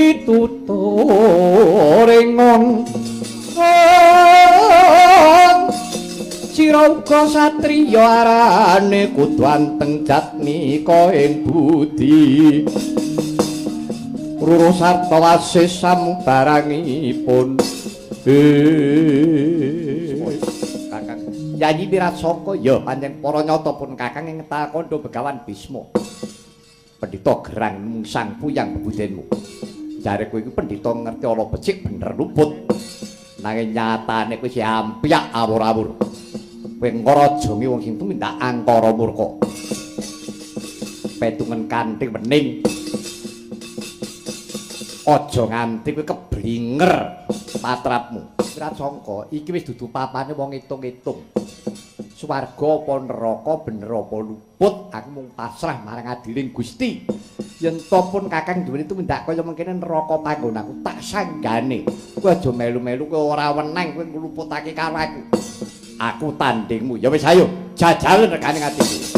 pituturingon sira uga satriya arane kudu anteng jatnika ing budi Ruru sarta wasis sambarangipun Kakang Yayi Wirasaka ya pancen para nyata pun Kakang ing Takandha Begawan Bisma Pendhita gerang mungsang puyang bebudenmu jare kowe iki pendhita ngerti ala becik bener luput nanging nyatane kowe isih ampyak awur-awur kowe ngarajangi wong sing tumindak angkara murka petungen kanthi wening aja nganti kowe keblinger patrapmu Wirasaka iki wis dudu papane wong ngitung-ngitung swarga apa neraka bener apa luput aku mung pasrah marang adiling Gusti yen to pun Kakang duweni tumindak kaya mengkene neraka panggonanku tak sanggane kowe aja melu-melu kowe ora weneng kowe ngluputake karo aku tandingmu ya wis ayo jajal rekane atiku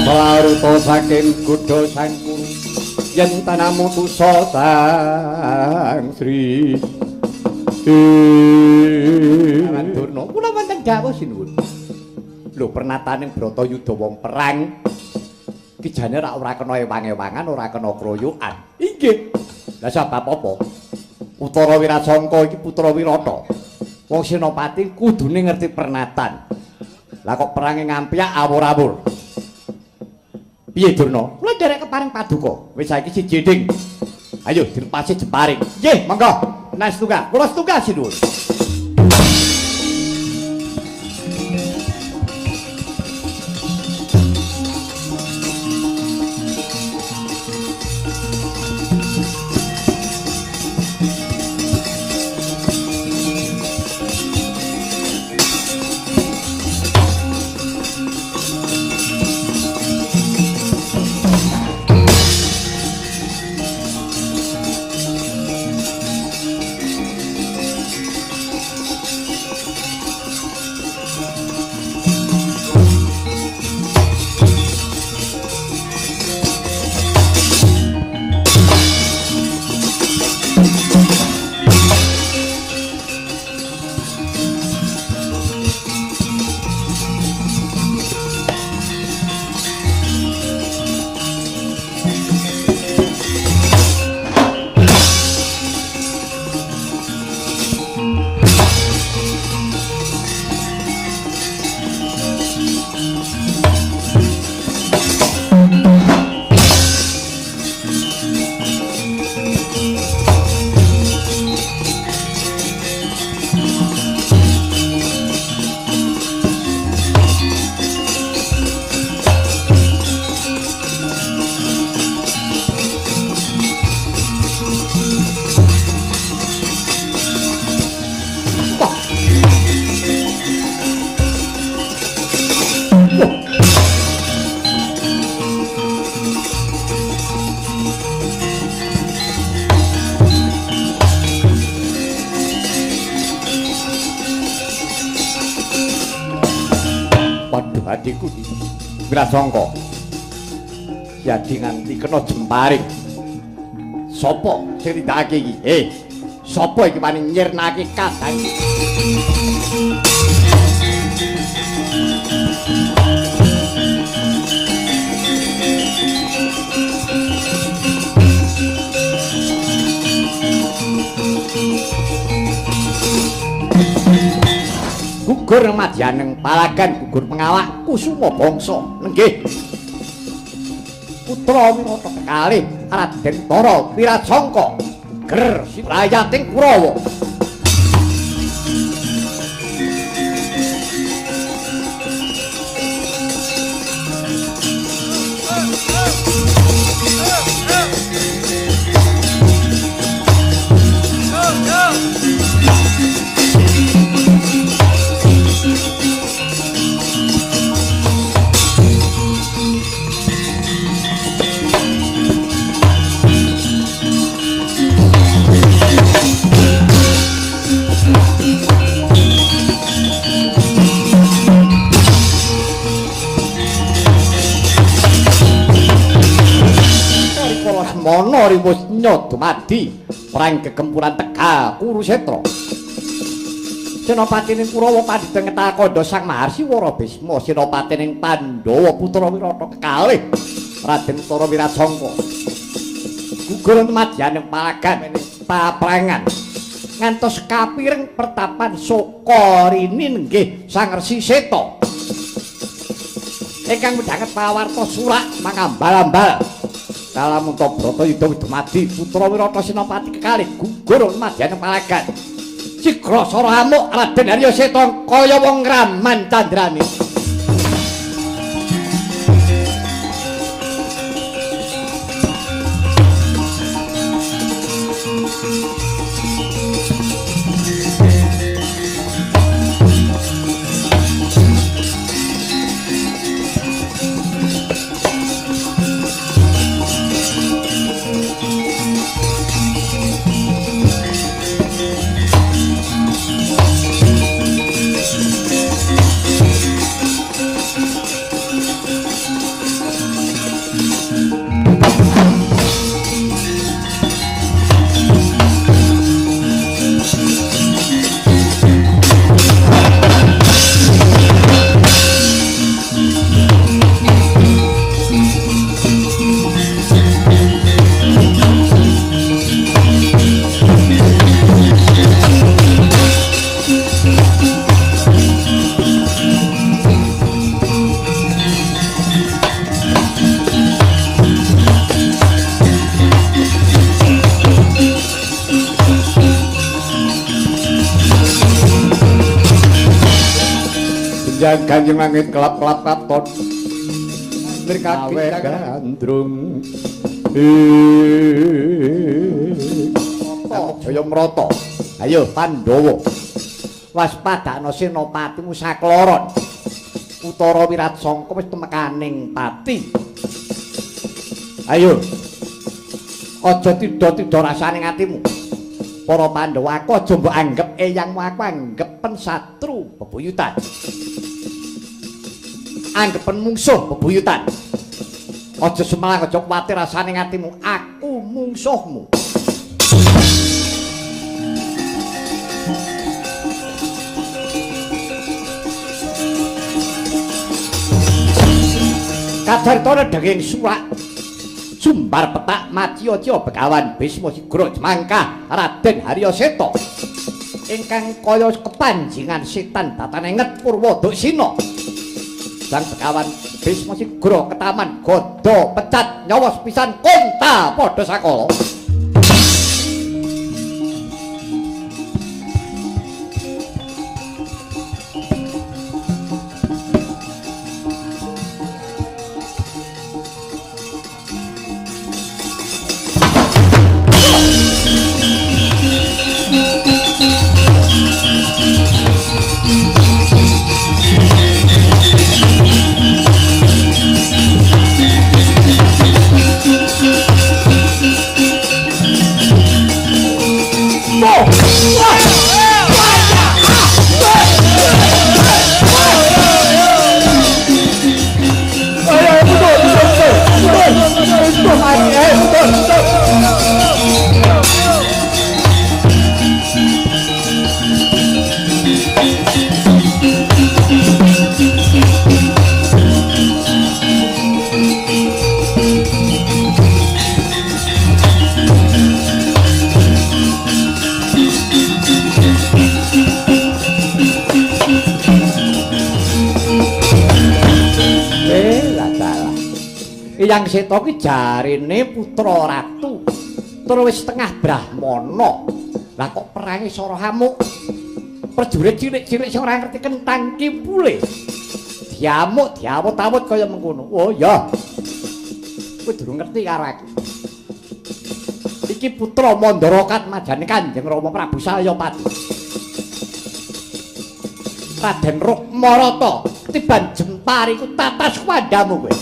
Laruta saking Kudha Sangkuru yen tanamu tusa Sang Sri Durna kula wonten dawuh sinuwun lho pernataning Bratayuda wong perang iki jane ora kena ewang-ewangan ora kena kroyokan inggih lha sebab apa Utara Wirasangka iki putra Wirata wong Senopati kudune ngerti pernatan lah kok perange ngampyak awur-awur piye Durna? Kula derek keparing paduka. Wis saiki siji ding. Ayo dilepasi jemparing. Nggih, monggo. Nes tunggal. Kula setunggal sinuwun. Adiku Wirasangka. Yadi nganti kena jemparing. Sapa sing nindakake iki? Sapa iki wani nyirnake kadang? Gugur madyaning palagan, gugur pengawak kusuma bangsa. Nenggih. Putra Wirata kekalih Raden Tara Wirasangka ger rayating Kurawa. Mono rimus nyodumadi perang kegempuran Tegal Kurusetra. Senopatining Kurawa pandhita Ngetakanda Sang Maharsi Warabisma, senopatining Pandhawa putra Wirata kekalih Raden Tara Wirasangka. Gugur madyaning palagan paprangan ngantos kapireng pertapan Sokarini nenggih Sang Resi Seta. Ingkang midhanget pawarta surak mangambal-ambal Kalamunta Brata Yudha Widumadi putra Wirata Senopati kekalih gugur madyaning palagan. Sigrasara amuk Raden Harya Seta kaya wong ngraman candrané. Kanjeng langit kelap-kelap katon mrikake gandrung Jaya Mrata. Ayo Pandhawa waspadakna senopatimu sakloron. Utara Wirasangka wis temekaning pati. Ayo aja tida-tida rasaning atimu. Para Pandhawa aku aja mbok anggap eyangmu, aku anggepen satru bebuyutan. Anggepen mungsuh bebuyutan. Aja semelang, aja kuwatir rasane atimu, aku mungsuhmu. Kadartane daging surak sumbar petak Madya Begawan Bisma Sigra Jemangkah Raden Harya Seta ingkang kaya kepanjingan setan Datanenget Purwadaksina. Sang Begawan Bisma Sigra ketaman gada pecat nyawa sepisan konta padha sakala. Eyang Seta ki jarine putra ratu. Tur wis setengah brahmana. Lah kok perangi Sora Hamuk? Prajurit cilik-cilik sing ora ngerti kentang kimpule. Diamuk, diawut-awut kaya mengkono. Oh ya. Kowe durung ngerti karo aku. Iki putra Mandarakat majane Kanjeng Rama Prabu Salyapati. Raden Rukmarata ketiban jempar iku tatas kuwandamu kowe.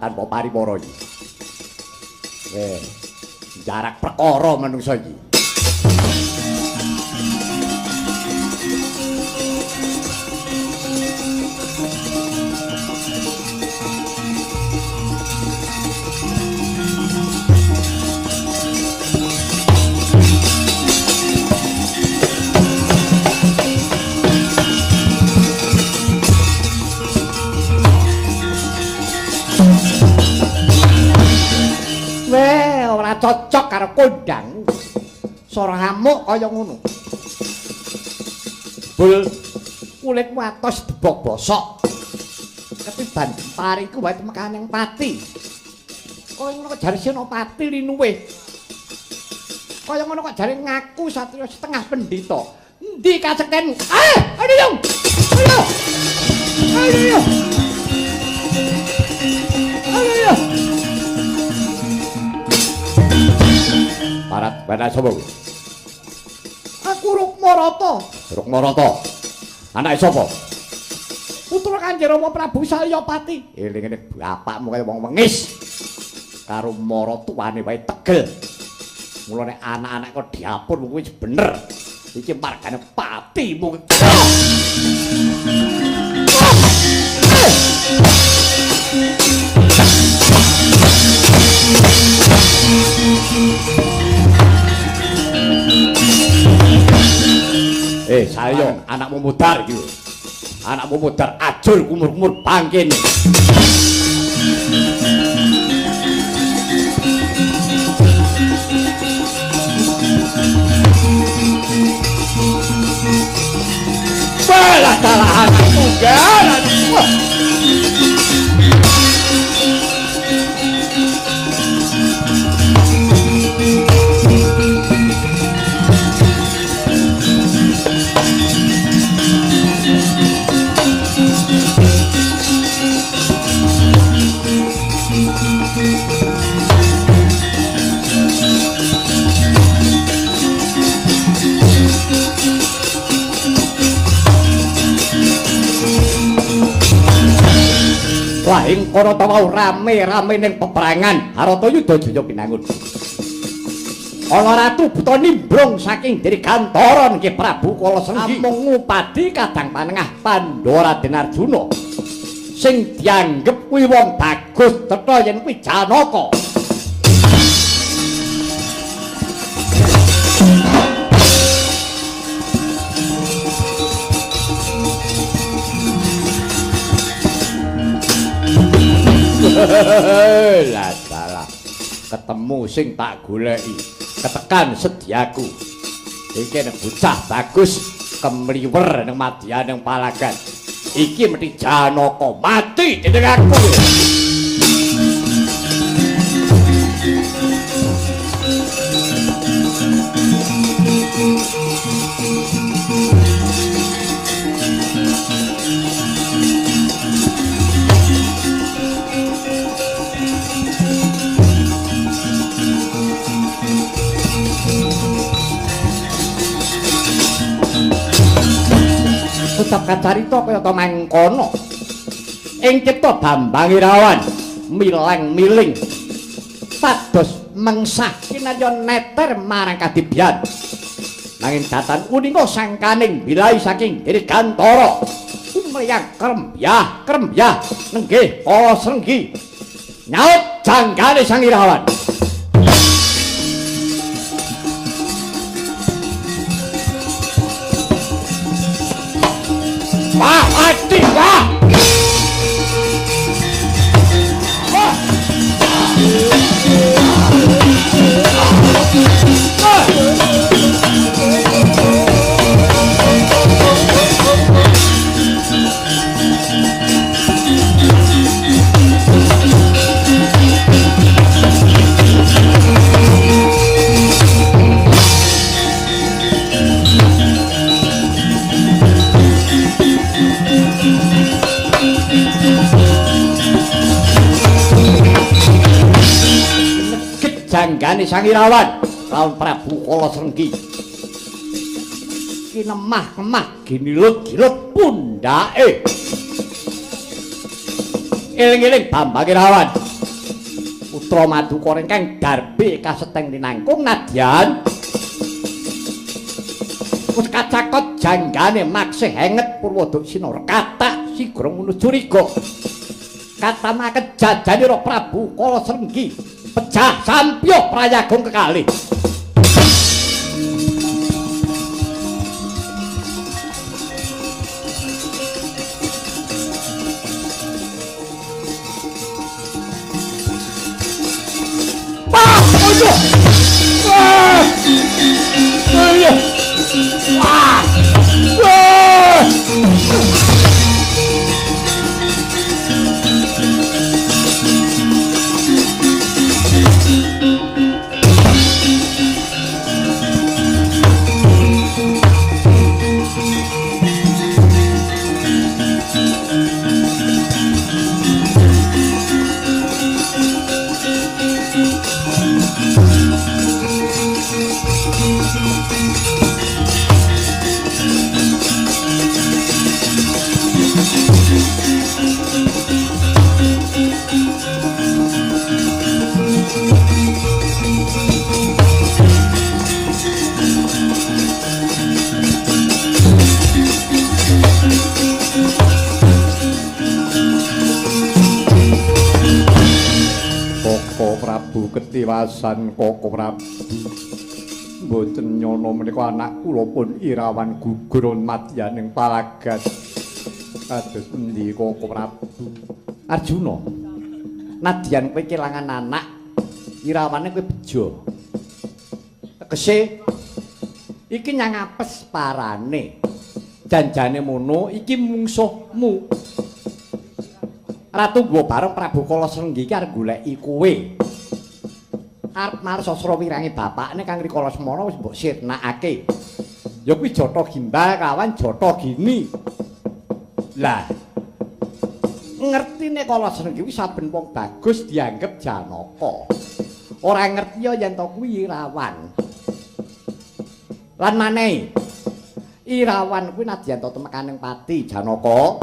Tanpa paripara iki. Jarak perkara manungsa iki. Cocok karo kondang Sora Hamuk kaya ngono. Bul kulitmu atos debok bosok. Ketiban pariku wae mekaning pati. Kaya ngono kok jare Senopati linuwe. Kaya ngono kok jare ngaku satriya setengah pendhita. Endi kasektenmu? Ayo yung. Ayo. Ayo. Ayo. Parat bana sapa kuwi? Aku Rukmarata. Rukmarata. Anake sapa? Putra Kanjeng Rama Prabu Salyapati. Eling-eling bapakmu kaya wong wengis. Karo maratuwane wae tegel. Mulane anak-anak kok diapur kuwi wis bener. Iki margane patimu. Sayo anakmu mudar iki lho. Anakmu mudar ajur kumur-kumur bangkene. Salah anakmu galan. Wahing kono ta wau rame-rame ning peperangan Haratayuda Jaya pinangun. Ana ratu buta nimbrung saking dirgantara nggih Prabu Kala Senggi. Amung ngupadi kadang panengah Pandhara Raden Arjuna. Sing dianggep kuwi wong bagus cetha yen kuwi Janaka. Lah salah. Ketemu sing tak goleki. Ketekan sediaku. Iki nek bocah bagus kemliwer ning madyaning palagan. Iki mesti Janaka mati dening aku. Tetep kacarita kaya ta mangkono. Ing cipta Bambang Irawan milang-miling pados mengsah kinarya neter marang kadibyan nanging datan uninga sangkaning bilai saking Dirgantara umriyang krembyah nenggih kala srenggi nyaut janggane Sang Irawan. Wah, mati, wah! Janggane Sang Irawan lawan Prabu Kala Srenggi kinemah-kemah ginilut-gilut pundhake eling-eling Bambang Irawan putra Madukara ingkang darbe kaseteng linangkung nadyan wis kacakot janggane maksih henget Purwaduk Sinara katak sigra menuju riga katamaken jajanira Prabu Kala Srenggi pecah sampyuh prayagung kekalih. Wah, ojo. Wah. Wah. Wah. Ketiwasan Koko Prabu mboten nyono menika anak kula pun Irawan gugur madyaning palagan kados pundi Koko Prabu Arjuna nadyan kowe kelangan anak Irawane kowe bejo tegese iki nyang apes parane janjane mono iki mungsuhmu Ratu Gua bareng Prabu Kala Srenggi iki arep goleki kowe arep marsasra wirange bapakne Kang Rikala Semana wis mbok sirnakake. Ya kuwi Jata Gimbal kawan Jata Gini. Lah ngertine Kala Srenggi kuwi saben wong bagus dianggep Janaka. Ora ngerti ya yen to kuwi Irawan. Lan maneh Irawan kuwi nadyan to temekaning pati Janaka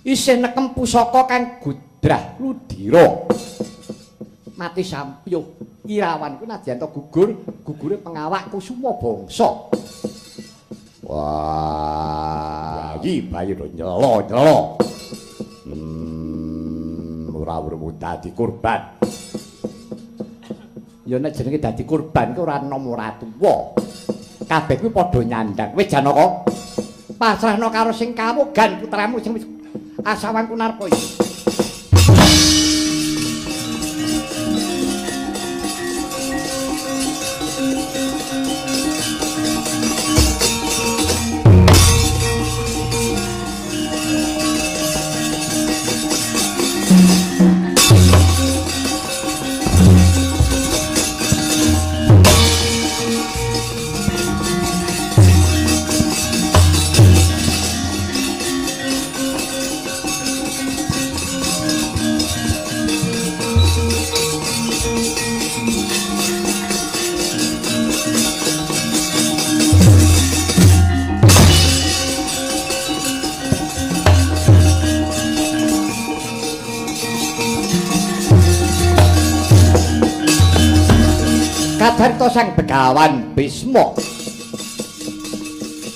isih nekem pusaka kang gudrah ludira. Mati sampyuh Irawan ku nadyan to gugure pengawak kusuma bangsa. Wah, bayi do nyelo. Ora urung dadi kurban. Ya nek jenenge dadi kurban ku ora nom ora tuwa. Kabeh kuwi padha nyandang. Wis Janaka, pasrahna karo sing kawogan putramu sing wis asawan kunarpa iki. Kacarita sang Begawan Bisma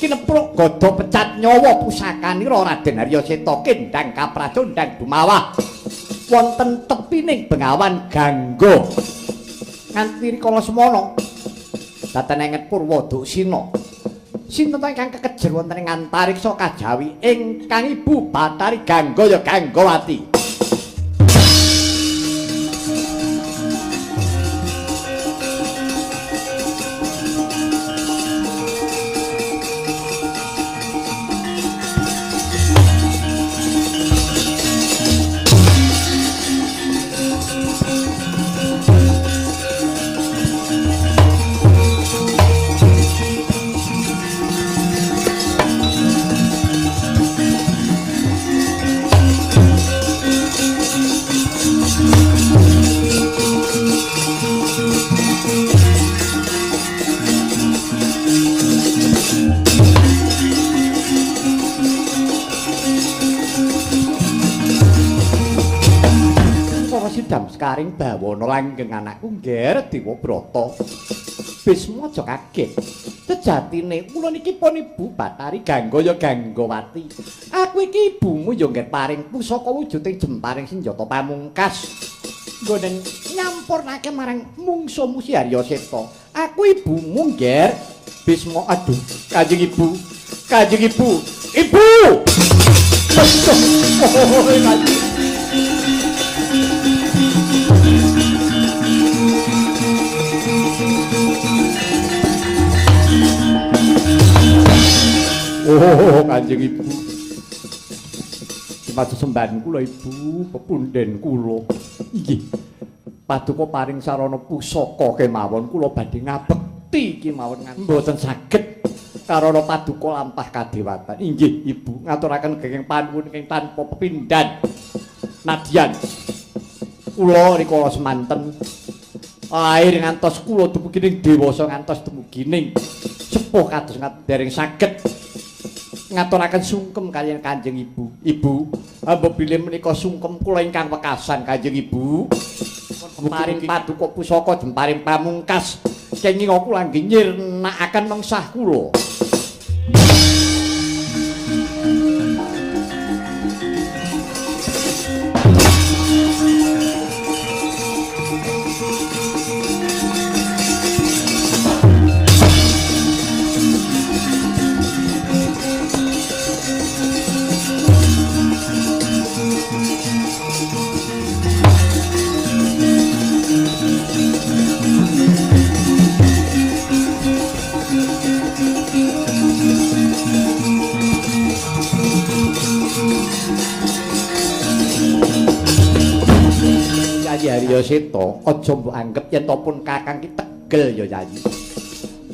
kinepruk gada pecat nyawa pusakanira Raden Haryaseta kendhang kapracondhang dumawah wonten tepining Bengawan Gangga nganti rikala semana datenenget Purwa Duksina sinten ingkang kekejer wonten ing antariksa kajawi ingkang Ibu Bathari Gangga ya Ganggawati. Karing bawana langgeng anakku ngger Dewa Brata. Bisma aja kaget. Sejatine kula niki pun Ibu Bathari Gangga ya Ganggawati. Aku iki ibumu ya ngger paring pusaka wujuding jemparing senjata pamungkas. Nggonen nyampurnake marang mungsuhmu si Haryaseta. Aku ibumu ngger. Bisma aduh, Kanjeng Ibu. Kanjeng Ibu. Ibu. Oh, Kanjeng Ibu. Dimaksud sembahan kula Ibu, pepunden kula. Inggih. Paduka paring sarana pusaka kemawon kula badhe ngabekti kemawon mboten saged karana paduka lampah kadewatan. Inggih, Ibu, ngaturaken genging panuwun ingkang tanpa pepindhan. Nadyan kula rikala semanten air ngantos kula dumugining dewasa ngantos dumugining sepuh kados dereng saged ngaturaken sungkem kaliyan Kanjeng Ibu. Ibu, amba bilih menika sungkem kula ingkang wekasan Kanjeng Ibu. Paring paduka pusaka jemparing pamungkas kenging kula nggih nyirnakaken mengsah kula. Haryaseta aja mbok anggep yen to pun kakang ki tegel ya Yayi.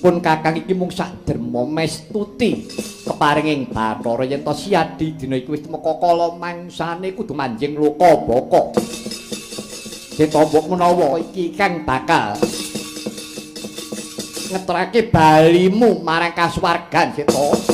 Pun kakang iki mung sak derma mestuti keparinging Bathara yen to siadi dina iku wis temeka kala mangsane kudu manjing loka baka. Seta mbok menawa iki kang bakal ngetrake balimu marang kasuwargan Seta.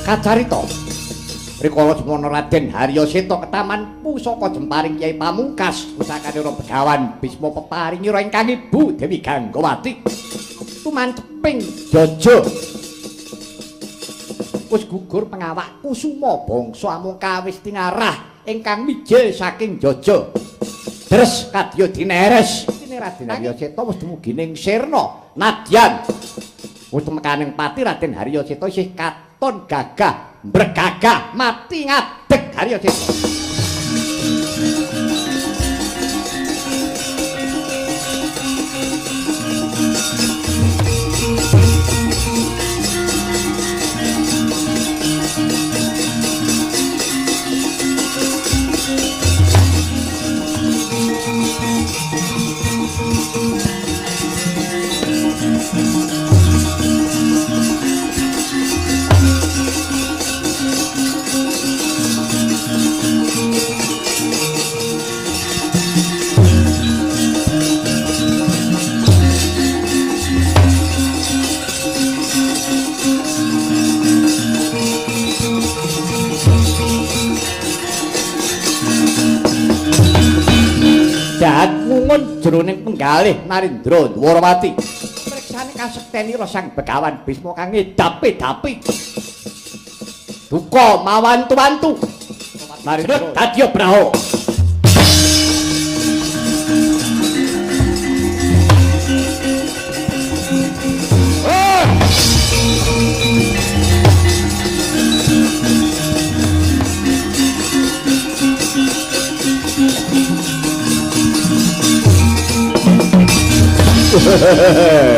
Kacarita rikala semana Raden Haryaseta ketaman pusaka jemparing Kyai Pamungkas pusakanira Begawan Bisma peparingira ingkang Ibu Dewi Ganggawati tumanceping jaja wis gugur pengawak kusuma bangsa Amungka wis tingarah ingkang mijil saking Jaja. Deres kadya dineres. Dene Raden Haryaseta wis dumugi ning sirna. Nadyan wis mekaning pati Raden Haryaseta isih katon gagah mbregagah mati ngadeg Haryaseta. Jahat ngungun jroning penggalih Narendra Dwarawati. Priksane kasekteni Sang Begawan Bisma kang ngedapi-dapi. Duka mawantu-wantu. Narendra dadya Braha.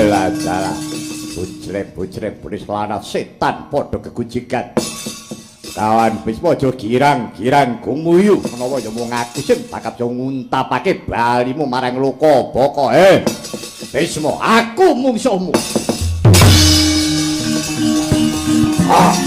Lanjala bujrem punis lanat setan padha kegujikan. Kawan Bisma aja girang-girang gumuyu menawa ya mung aku sing bakal yo nguntapake balimu marang loka baka. Bisma, aku mungsuhmu. Ah.